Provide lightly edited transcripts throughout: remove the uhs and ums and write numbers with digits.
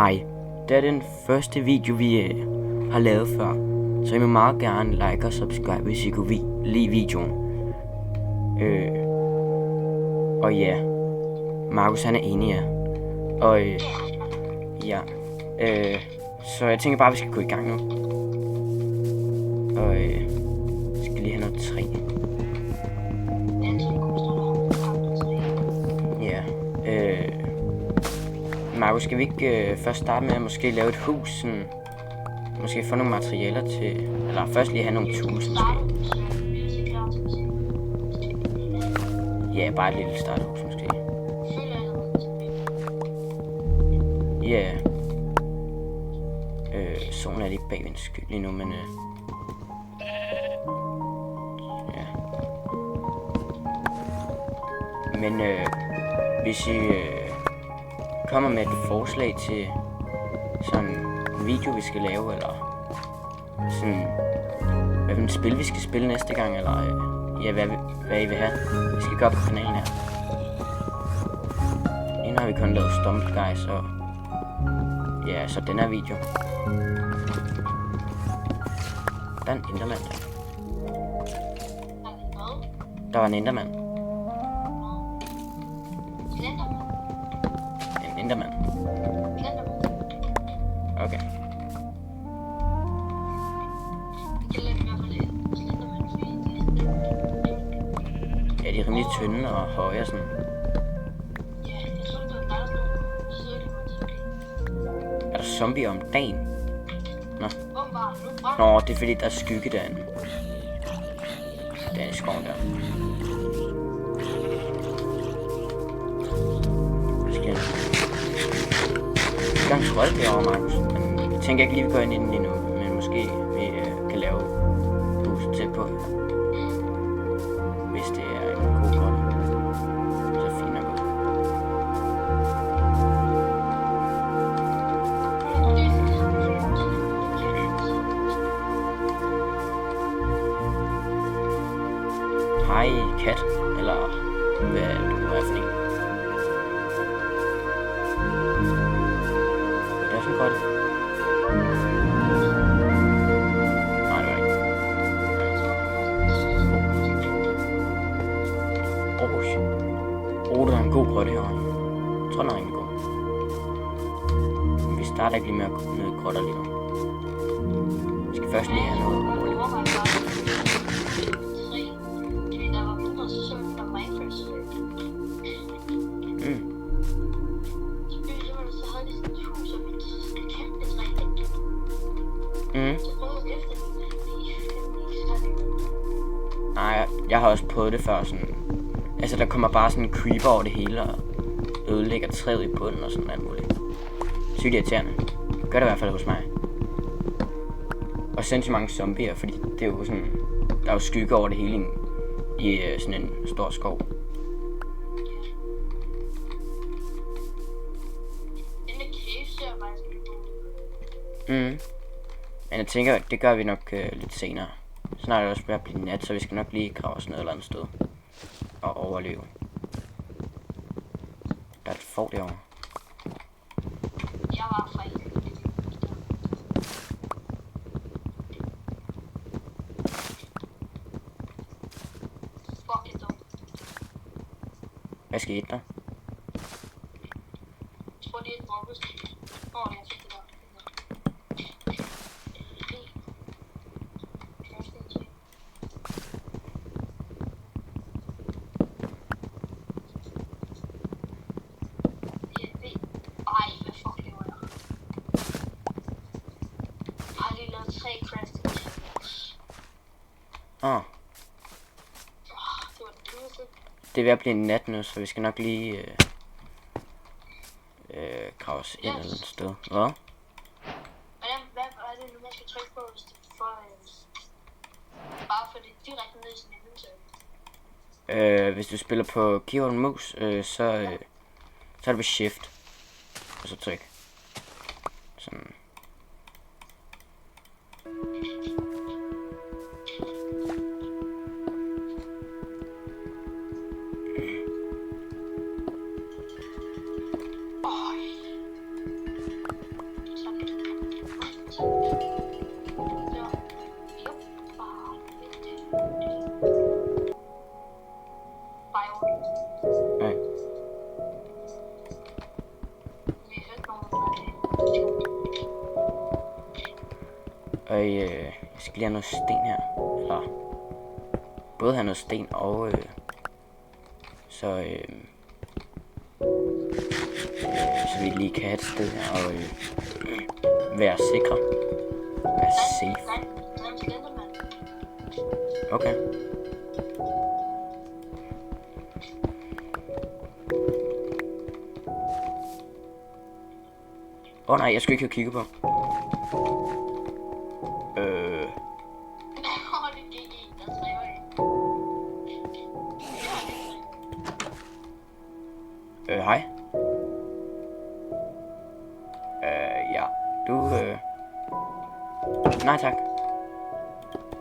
Hej, det er den første video vi har lavet før, så I må meget gerne like og subscribe, hvis I kunne lide videoen. Og ja, Markus han er enig, ja. Og ja, så jeg tænker bare vi skal gå i gang nu. Og skal lige have noget træ. Ja, Markus, skal vi ikke først starte med at måske lave et hus, sådan, måske få nogle materialer til, eller først lige have nogle tools måske. Ja, bare et lille starthus måske. Ja, solen er lige bag en sky lige nu, men ja. Men hvis I kommer med et forslag til sådan en video vi skal lave, eller sådan hvad for et spil vi skal spille næste gang, eller ja, hvad I vil have, vi skal gøre på kanalen her. Inden har vi kun lavet Stump Guys, og ja, så den her video. Der er en endermand. Der var en endermand. En endermand. Okay. Ja, de er rimelig tynde og høje og sådan. Er der zombier om dagen? Nå. Nå, det er fordi der er skygge derinde. Der er i skoven der. Jeg skal scrolle derovre, Markus. Men jeg tænker ikke lige, vi går ind i den lige nu. Men måske vi kan lave huset tæt på. Hvis det er en god grotte. Så fint at gå. Hej, kat. Eller hvad du er for en. Det er sådan godt. Nej, det var ikke. Der er en god grotte herovre. Jeg tror, den er rigtig god. Men vi starter ikke lige med at gå ned i grotter lige nu. Vi skal først lige have noget roligt. Nej, jeg har også prøvet det før, sådan. Altså, der kommer bare sådan en creeper over det hele og ødelægger træet i bunden og sådan alt muligt. Sygt irriterende. Gør det i hvert fald hos mig. Og sindssygt mange zombier, fordi det er jo sådan, der er jo skygge over det hele i sådan en stor skov. Men jeg tænker, det gør vi nok lidt senere. Snart er det også ved at blive nat, så vi skal nok lige grave os ned et eller andet sted. Og overleve. Der er et får derovre. Jeg var fra fuck it up. Hvad skete der? Jeg tror det er et droppet. Jeg fik det der. Det er ved at blive nat nu, så vi skal nok lige grave os ind et eller andet sted. Hvad? Hvad er det nu, man skal trykke på, hvis det bare for det direkte ned i sin inventory? Hvis du spiller på keyboard mus, så er det på shift. Og så tryk. Sådan. Og jeg skal lige have noget sten her. Eller både have noget sten og så vi lige kan have et sted her og være sikre. Være safe. Okay. Nej, jeg skal ikke have kigget på. Hej. Ja, du, nej tak.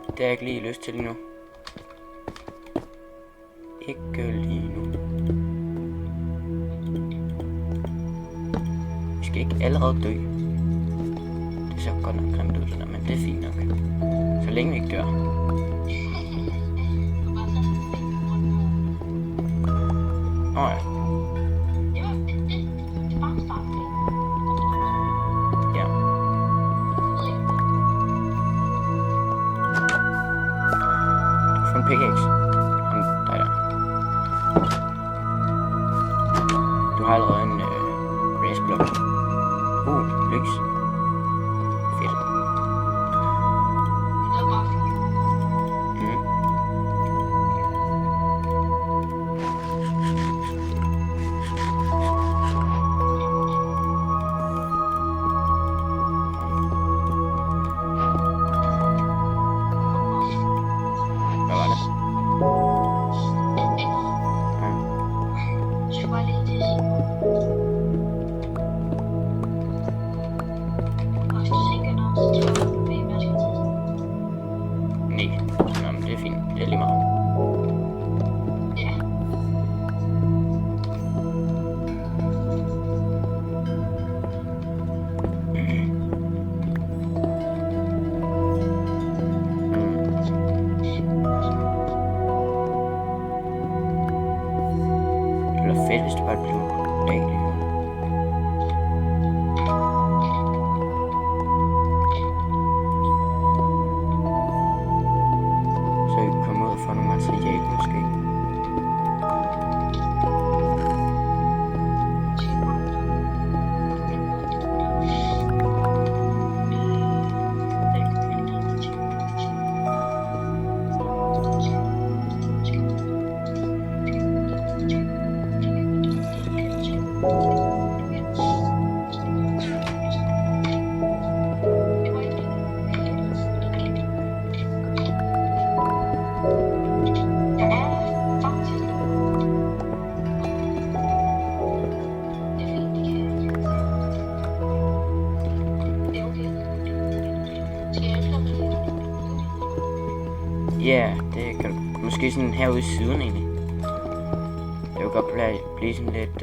Det har jeg ikke lige lyst til lige nu. Ikke lige nu. Vi skal ikke allerede dø. Det ser godt nok grimt ud, det der, men det er fint nok. Så længe vi ikke dør. Ja. Ja. Du får en pickaxe. Dig der. Du har allerede en graceblok. Lys. Fedt. Fedt, hvis det bare blev dagligt. Så vi kan komme ud og få nogle materialer måske. Ja, det kan du måske sådan herude i siden egentlig. Det vil godt blive sådan lidt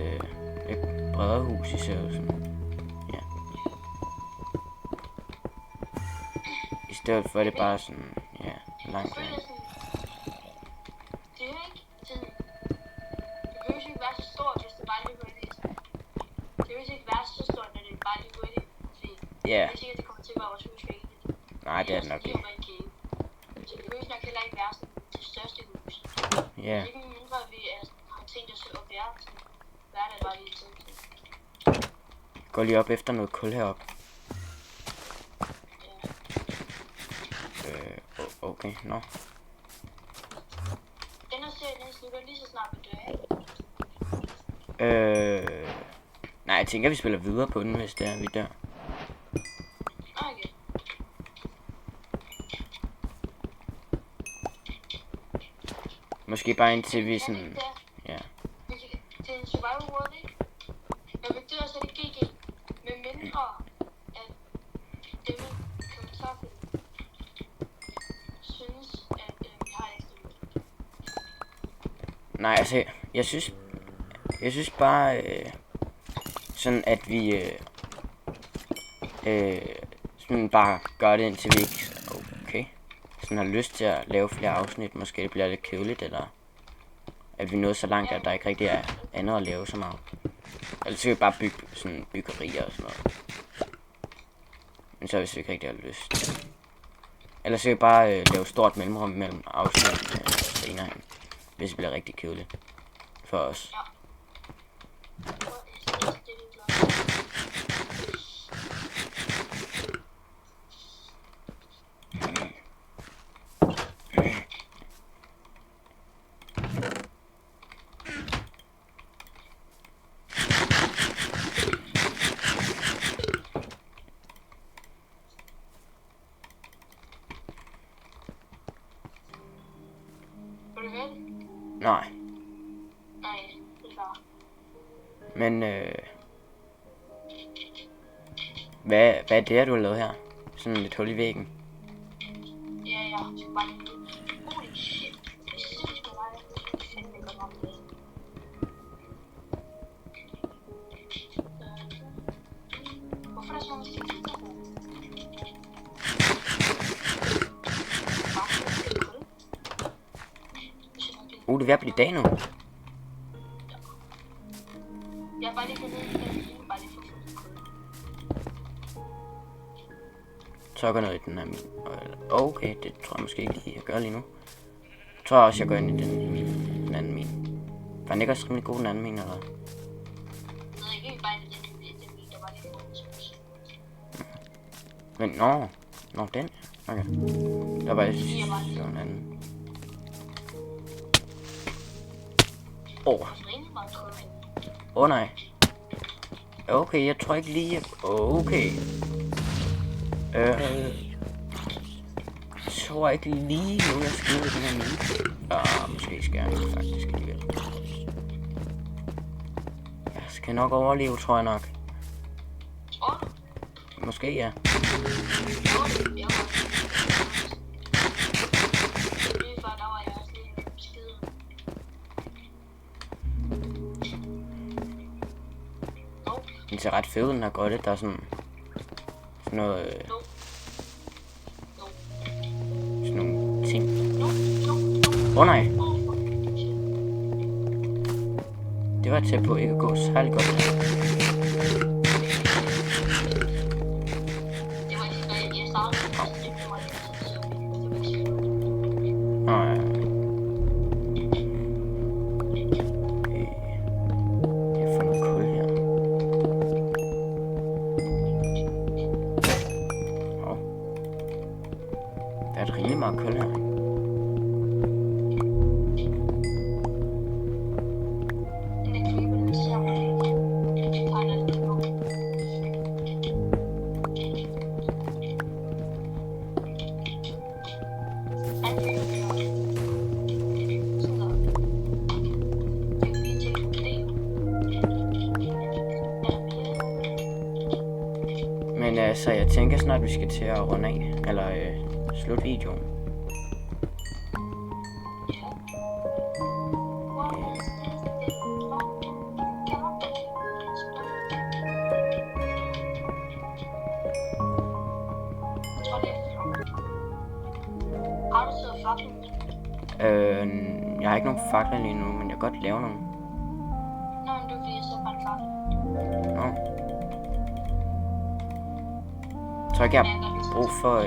bredere hus i stedet sådan. Ja. I stedet for det bare sådan, ja, langt væk. Det er ikke sådan. Det behøver ikke være så stort, hvis det bare lige går ind i. Det behøver ikke være så stort, når det bare lige går ind i. Ja. Det er sikkert, det kommer til at være vores hus rigtigt. Nej, det er det nok ikke. Så det behøver nok heller ikke være sådan det største hus. Ja. Det er ikke mindre, at vi har tænkt os at være til hverdag bare lige tid til. Gå lige op efter noget kul heroppe. Ja. Okay, nå. Den her serie, den slutter lige så snart vi dør, ikke? Nej, jeg tænker, vi spiller videre på den, hvis det er, vi dør. Okay. Måske bare indtil vi sådan... Ja. Det er en survival world, ikke? Når vi dør, så er det GG. Med mindre, at dem kommentarfeltet synes, at vi har ekstra liv. Nej, altså, jeg synes bare, sådan at vi, sådan bare gør det indtil vi ikke, okay, sådan har lyst til at lave flere afsnit, måske det bliver lidt kedeligt, eller at vi nåede så langt, at der ikke rigtig er andet at lave så meget. Ellers så kan vi bare bygge sådan byggerier og sådan noget. Men så hvis vi ikke rigtig har lyst. Eller så kan vi bare lave stort mellemrum mellem afsnit senere hen. Hvis det bliver rigtig kedeligt. For os. Ja. Vil du høre det? Nej. Nej, det er klar. Men hvad er det, du har lavet her? Sådan lidt hul i væggen. Ja, ja. Jeg skal bare lige... Holy shit. Det er sindssygt meget. Fandme godt ramt det. Hvorfor er der så mange stik på? Det er ved at blive dag nu. Jeg har bare lige gået ned i den ene, bare lige for at få det kul. Så går noget i den her min. Okay, det tror jeg måske ikke lige, jeg gør lige nu. Jeg tror også, jeg går ind i den anden min. Var den ikke også rimelig god, den anden min, eller hvad? Nej, jeg gik bare ind i den min, der var lige for det spus. Men nå, den. Okay. Der var sådan en anden. Rimelig meget kul. Nej. Okay, jeg tror ikke lige... Okay. Jeg tror ikke lige nu, jeg skal ud i den her mine. Måske skal jeg faktisk alligevel. Jeg skal nok overleve, tror jeg nok. Tror du? Måske, ja. Tror du? Jeg var. Lige før, der var jeg også lige skide. Den ser ret fed, den her grotte. Der er sådan noget... sådan nogle ting. Nej. Det var tæt på ikke at gå særlig godt. Det var ikke, jeg startede. Jeg får noget kul her. Der er et rimelig meget kul her. Men så jeg tænker snart, vi skal til at runde af, eller slutte videoen. Har du taget faklen? Jeg har ikke nogen fakler lige nu, men jeg kan godt lave nogle. Nå, men det er fordi, jeg så bare en fakkel. Nå. Jeg tror ikke, jeg har brug for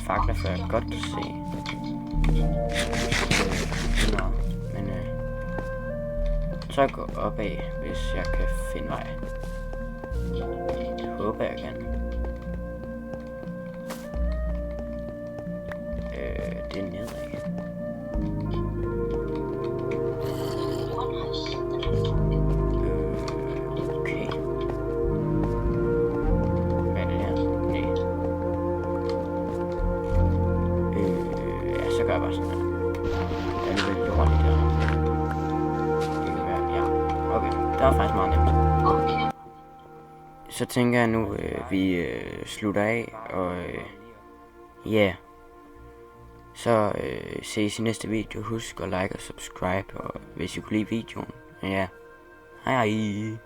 fakler, for jeg kan godt se. Nå, men så jeg går opad, hvis jeg kan finde vej. Det håber jeg kan. Det er nedad. Okay. Hvad er det her? Nej. Ja, så gør jeg bare sådan her. Det er lidt lortigt der. Det kan være, ja. Okay, det var faktisk meget nemt. Okay. Så tænker jeg nu, vi slutter af, og ja. Så ses i næste video. Husk at like og subscribe, og hvis I kunne lide videoen, ja. Hej hej.